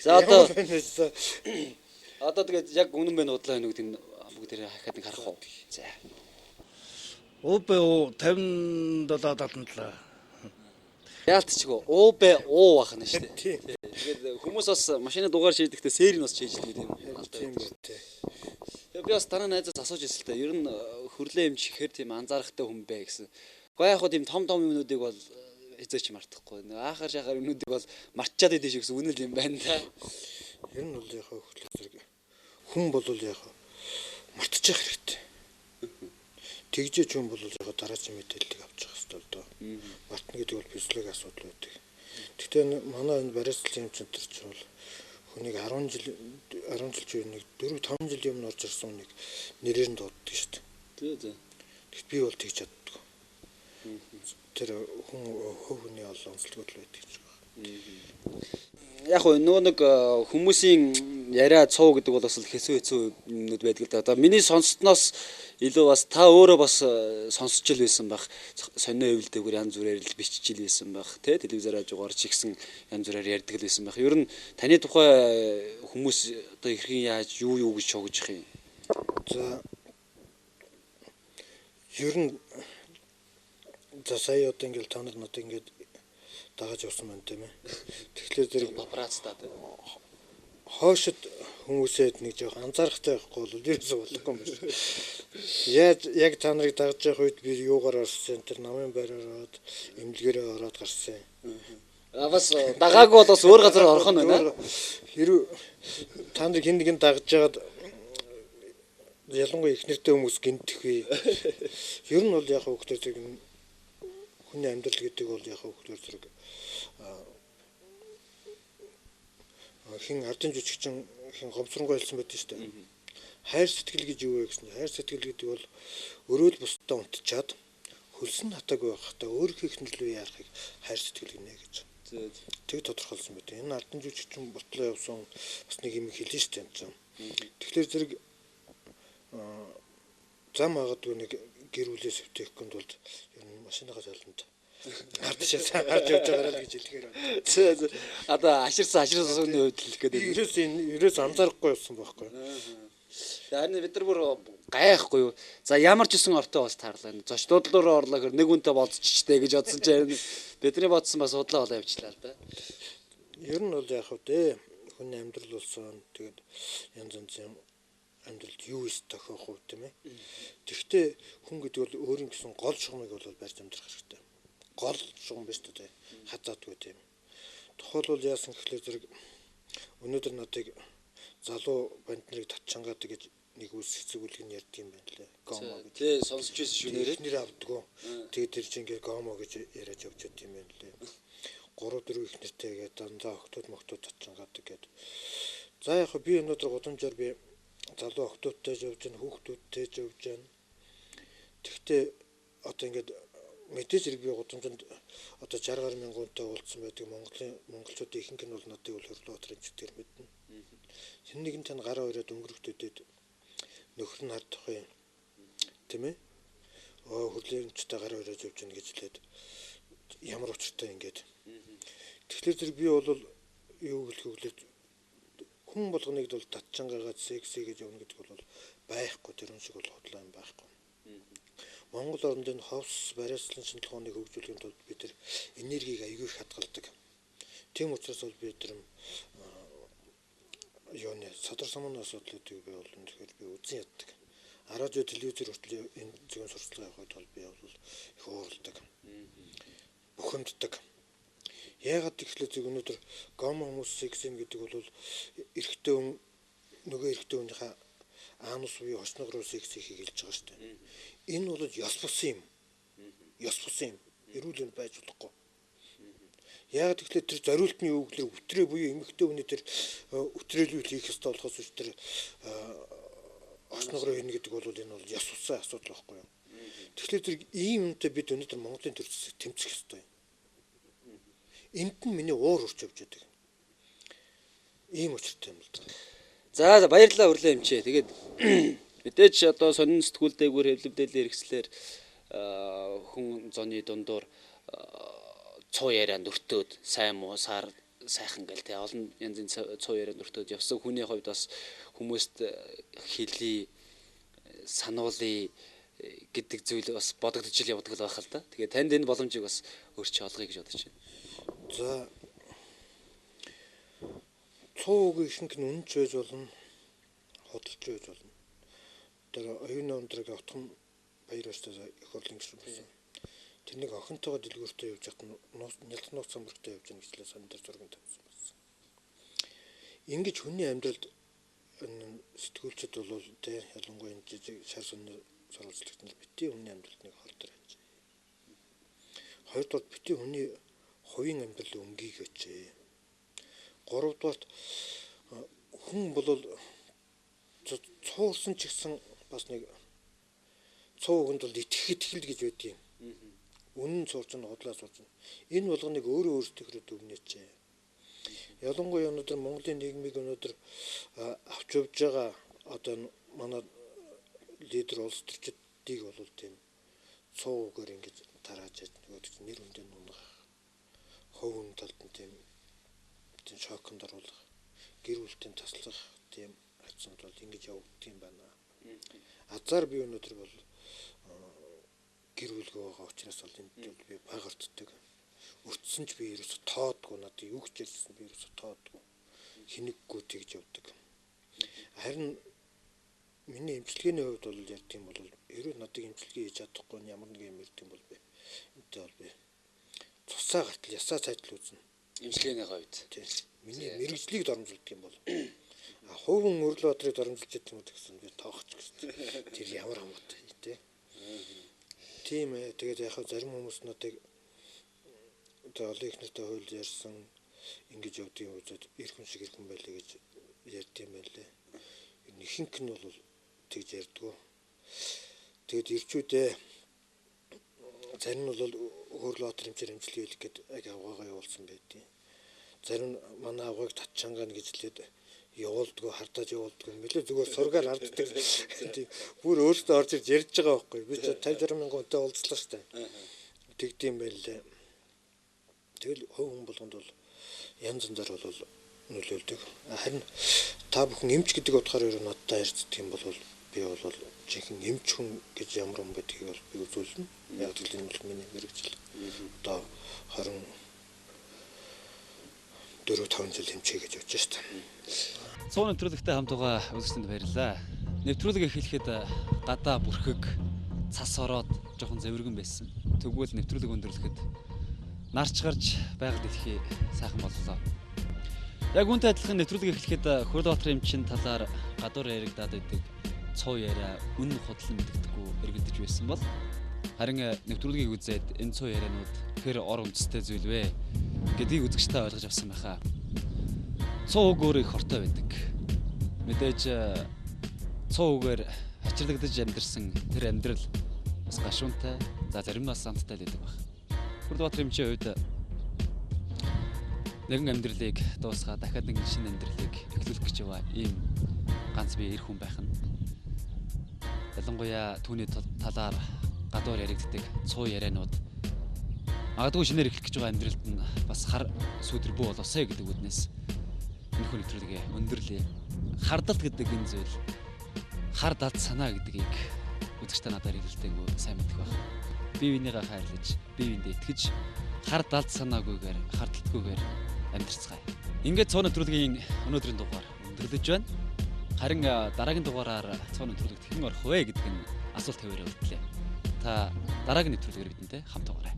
За одоо тэгээд яг үнэн байна удлаа нүгд энэ бүгдээрээ хахад нэг харах уу. За. ОБО 5777. Яалтчгүй ОБО бахна шүү дээ. Тэгээд хүмүүс бас машины дугаар шийдэхдээ сэр нь бас шийдэлдэг юм. Тийм үү тий. Тэгээд би бас танаа найзаас асууж ирсэн л та. Ер нь хөрлөө юм чихэр тийм анзаарахтай хүн бэ гэсэн. Гоо яг хоо тийм том юмнуудыг бол хизээч мартахгүй. Аахар шахаар юмнуудыг бол мартчихад идэв шиг үнэл юм байна та. Ер нь бол яг хөрлөө зэрэг хүн бол яг мартчих хэрэгтэй. Тэгжээч хүн бол яг дараагийн мэдээллийг авч явах хэрэгтэй доо. Мартна гэдэг бол физиологийн асуудал байдаг. Гэхдээ манай энэ бариацлын эмчнэр ч бол хүнийг 10 жил ч нэг 4-5 жил юм орж ирсэн хүнийг нэрээр нь дууддаг шүү дээ. Тий. Тэгэхдээ би бол тэгж чаддаг. Тэр хүний олон онцлогуул байдаг ч байна. Яг нөгөө нэг хүмүүсийн яриа цуу гэдэг бол бас хэцүү юмнууд байдаг л да. Одоо миний сонсдноос илүү бас та өөрөө бас сонсч ил байсан байх. Сонио эвлдээгүүр янз бүрээр л бичиж ил байсан байх. Тэ телевизээр ажгаар ч ихсэн янз бүрээр ярьдаг л байсан байх. Ер нь таны тухай хүмүүс одоо хэрхэн яаж юу гэж шогж их юм. За ер нь за сая одоо ингээл та нар надад ингээд дагаж явсан байна тийм ээ. Тэгэхээр зэрэг папарацтай хоошид хүмүүсэд нэг жоох анзаарахтай байхгүй бол ерөөсөө болохгүй юм байна. Яаж яг та нарыг дагаж явах үед би юугаар орсон тэр намын байраар ороод эмнэлгээрээ ороод гарсан. Бас дагаагүй бол бас өөр газар орох нь байна. Хэрвээ та нар хин нэгэн дагаж жагаад ялангуяа их нэртэй хүмүүс гинтэх вэ. Ер нь бол яг хөөхтэй зэрэг хүний амьдрал гэдэг бол яг хөөхтэй зэрэг хин ардын жүжигчин хин гомцронгой хэлсэн байдаг шүү дээ. Хайр сэтгэл гэж юу вэ гэсэн. Хайр сэтгэл гэдэг бол өрөөл бусдаа унтчаад хөлсөн хатаагүй байхдаа өөрийнхөө ихнэрлүү яарахыг хайр сэтгэл гинэ гэж. Тэг тодорхойлсон байдаг. Энэ ардын жүжигчин ботлоо явсан бас нэг юм хэлнэ шүү дээ юм. Тэгэхээр зэрэг зам агадгүй нэг гэр бүлээс өвтөхгүй тулд ер нь машиныхаа жолонд ардчаас гарч явж байгаа л гэж хэлэхээр байна. Одоо аширсан сууны хувьд хэлэх гэдэг. Ерөөс анзаарахгүй явсан байхгүй. Харин бид нар бүр гайхгүй юу. За ямар ч үсэн ортой бас таарлаа. Зочдуудлаараа орлоо гэр нэг үнтэй болцчихтэй гэж бодсон чинь бидний бодсон бас удлаа болоо явчлаа л да. Ер нь бол яах вэ? Хүний амьдрал болсон. Тэгээд янз янзын амьдралд юу ис тохиох уу тийм ээ. Тэгвэл хүн гэдэг бол өөрийн гэсэн гол шугамыг бол барьж амьдрах хэрэгтэй. Гол шугам биш үү? Хазаадгүй тийм. Тухайлбал яасан гэхлээр зэрэг өнөөдөр надыг залуу банд нарыг татчангаад гэж нэг үс хэцүүлэг нь ярьдаг юм байна лээ. Гомо гэж. Тий, сонсч байсан шүү нэрээ. Нэр авдггүй. Тэгээд тэр чинь ингээ гомо гэж яриад явж байт юм байна лээ. 3-4 их нэртэйгээ дандаа охтууд татчангаад гэдэг. За яг би өнөөдөр гудамжаар би залуу охтуудтай явж гэн хүүхдүүдтэй явж гэн. Тэгтээ одоо ингээд мэдээж хэрэг би гудамжинд одоо 60 гаруй мянгантай уулзсан байдаг монголчуудын ихэнх нь бол надыг бол Хөрлөө Батрын чигтэр мэднэ. Хэн нэгэн тань гараа өрөөд өнгөрөхдөдөд нөхөр нь хардах юм. Тийм ээ? Хөрлөөнчтэй гараа өрөөж явж гэн гэж хэлээд ямар учиртай ингээд. Тэгэхээр зэрэг би бол юу хэлэх вэ? Хүн болгоныг бол татчангаагаад секси гэж явна гэдэг бол байхгүй, тэр юм шиг бол хотлоо юм байхгүй. Монгол орнд ховс бариацлан шинжилгээний хөгжүүлэхийн тулд бид тэр энергийг аягүй их хадгалдаг. Тийм учраас бол бид тэр юуны садар самуун асуудлуудыг би бол тэгэхээр би үзэн яддаг. Радио телевизээр хүртэл энэ зөвхөн сурталчилгаа явахад бол би бол их уурладаг. Бухимддаг. Яагаад гэвэл зөв өнөөдөр гомо хүмүүс сексим гэдэг бол эрэгтэй хүн нөгөө эрэгтэй хүнийхээ анус буюу хошног руу секс хийхийг хэлж байгаа шүү дээ. Энэ бол ёс бусын юм. Ёс бусын юм. Эрүүл энд байж болохгүй. Яагаад гэвэл тэр зориултны үг нэр өтрөө буюу эмэгтэй хүний тэр өтрөөлөл хийх ёстой болохоос үс тэр хошног руу хийнэ гэдэг бол энэ бол ёс бусын асуудал байхгүй юу. Тэгэхээр тэр ийм юмтай бид өнөөдөр Монголын төр засаг тэмцэх ёстой юм. Энд нь миний уур урч явж байдаг. Ийм учиртай юм л да. За баярлалаа Хөрлөө эмчээ. Тэгээд мэдээж одоо сонин сэтгүүл дээгүүр хэвлэмдээлээр ихслэр хүн зоны дундуур цуу ярианд өртөөд сайн муу сар сайхан гэл те олон янзын цоо яриад өртөөд явсан хүний хувьд бас хүмүүст хэлий сануулъя гэдэг зүйл бас бодогдож ил явдаг л байх л да. Тэгээ танд энэ боломжийг бас өөрчилж олгоё гэж бодож байна. За цоо үг ихэнх нь үнэнч байж болно, хөдөлж байж болно. Тэр оюуны өндрийг автхан баяртай их орлон гэсэн байсан. Тэрнийг охинтойгоо дэлгүүртээ явж хат нялх нууц самбартай явж байгаа гэж л сан дээр зургийн тавьсан байсан. Ингэж хүний амьдралд сэтгүүлчд бол тэ ялангуяа энэ жижиг шар сонны сурвалжлагч нар бити хүний амьдралд нэг хол дээр хань. Хоёрдугаар бити хүний хувийн амьдралын өнгийг өчээ. Гуравдугаарт хүн бол цуурсан ч гэсэн бас нэг цуу үгэнд бол итгэл гэж байдгийг. Үнэн цуурч нь хотлоо цуурч нь. Энэ болгоныг өөрөө өөрсдийнхөө дүгнээчээ. Ялангуяа өнөөдөр Монголын нийгмийг өнөөдөр авч явж байгаа одоо манай лидер улс төрчдийг бол тийм цуу үгээр ингэж тарааж нөгөө нэр хүндээ нунах. Хөвөн талд нь тийм шоконд оруулах, гэр бүлтэй таслах тийм акцент бол ингэж явагддаг юм байна. Азар би өнөөдөр бол гэр бүлгүй байгаа учраас бол энд би багарддаг. Өртсөн ч би ерөөсө тоодгүй надад юу ч ярьсан би ерөөсө тоодгүй. Хинэггүй тэгж явдаг. Харин миний эмчилгээний хувьд бол ярьд юм бол ерөө надад эмчилгээ хийж чадахгүй ямар нэг юм ярьд юм бол би энтэй бол би цусаа гартал ясаа цайдл үзнэ. Эмчилгээний хувьд. Тийм. Миний мэрэгжлийг доромжилдаг юм бол хувийн Өрлөө Баатрыг доромжилж яддаг юм гэсэн би тоохч гэсэн. Тэр ямар хамаатай тий. Тийм ээ. Тэгээд яг зарим хүмүүс надыг одоо олон их нартай хуйлж ярьсан ингэж явдгийн үзээд эрхэн шиг эрхэн байлээ гэж ярьд юм байлээ. Ихэнх нь бол тэгж ярьдгүү. Тэгэд ирчүүдээ зарим нь бол Өрлөө Баатар хэмжээр эмчилгээ хийх гээд аг аваагаа явуулсан байдیں۔ Зарим манай авааг татчангаана гэж лээд явуулдгүй хардаж явуулдгүй мэлээ зүгээр сургаар харддаг. Тийм бүр өөртөө орж ирж ярьж байгаа байхгүй. Би ч 50 мянган хүнтэй уулзлаа штэ. Тэгдэм байлээ. Тэгэл хувь хүн болгонд бол янз янзаар бол нөлөөлдөг. Харин та бүхэн эмч гэдэг утгаараа ер нь надтай ярьцдаг юм бол би бол жинхэнэ эмч хүн гэж ямар юм байдгийг бол би үзүүлнэ. Яг л энэ бол миний мэрэгжил. Одоо 24-5 жил хэмжээ гэж явж штэ. Цоо нэвтрүүлэгтэй хамт байгаа үзэгчдэнд баярлалаа. Нэвтрүүлэг эхлэхэд гадаа бүрхэг цас ороод жоохон зэвэргэн байсан. Тэгвэл нэвтрүүлэг өндөрлөхөд нарч гарч байгаль дэлхий сайхан боллоо. Яг үүнтэй адилхан нэвтрүүлэг эхлэхэд Өрлөө Баатрын эмчийн талаар гадуур яригадаад байдаг цоо яриа үнэн худлан мэддэггүй эргэлдэж байсан бол харин нэвтрүүлгийг үзээд энэ цоо ярианууд тэр ор үндэстэй зүйл вэ гэдгийг үзэгчтэй ойлгож авсан байхаа. Цоо үг өөр их хортой байдаг. Мэдээж цоо үгээр хачирлагдаж амьдэрсэн тэр амьдрал бас гашуунтай, за зарим нь бас амттай л байдаг баг. Өрлөө Баатрын эмчийн хувьд нэгэн амьдралыг дуусгаа дахиад нэгэн шинэ амьдралыг эхлүүлэх гэж байгаа ийм ганц бие эр хүн байх нь. Ялангуяа түүний талаар гадуур яригддаг цуу ярианууд магадгүй шинээр эхлэх гэж байгаа амьдралд нь бас хар сүудэр бүү болоосэй гэдэг үднээс энэ хүн нэвтрүүлгээ өндөрлөе. Хардалт гэдэг энэ зүйл хар далд санаа гэдгийг үзэгчтэй надаар хэлэлтэйгөө сайн мэдэх байх. Бие бинийгээ хайрлаж, бие биендээ итгэж, хар далд санаагүйгээр, хардалтгүйгээр амьдарцгаая. Ингээд цоо нэвтрүүлгийн өнөөдрийн дугаар өндөрлөж байна. Харин дараагийн дугаараар цоо нэвтрүүлэгт хэн орох вэ гэдэг нь асуулт тавиараа үлдлээ. Та дараагийн нэвтрүүлгээр бидэнтэй хамт байгаарай.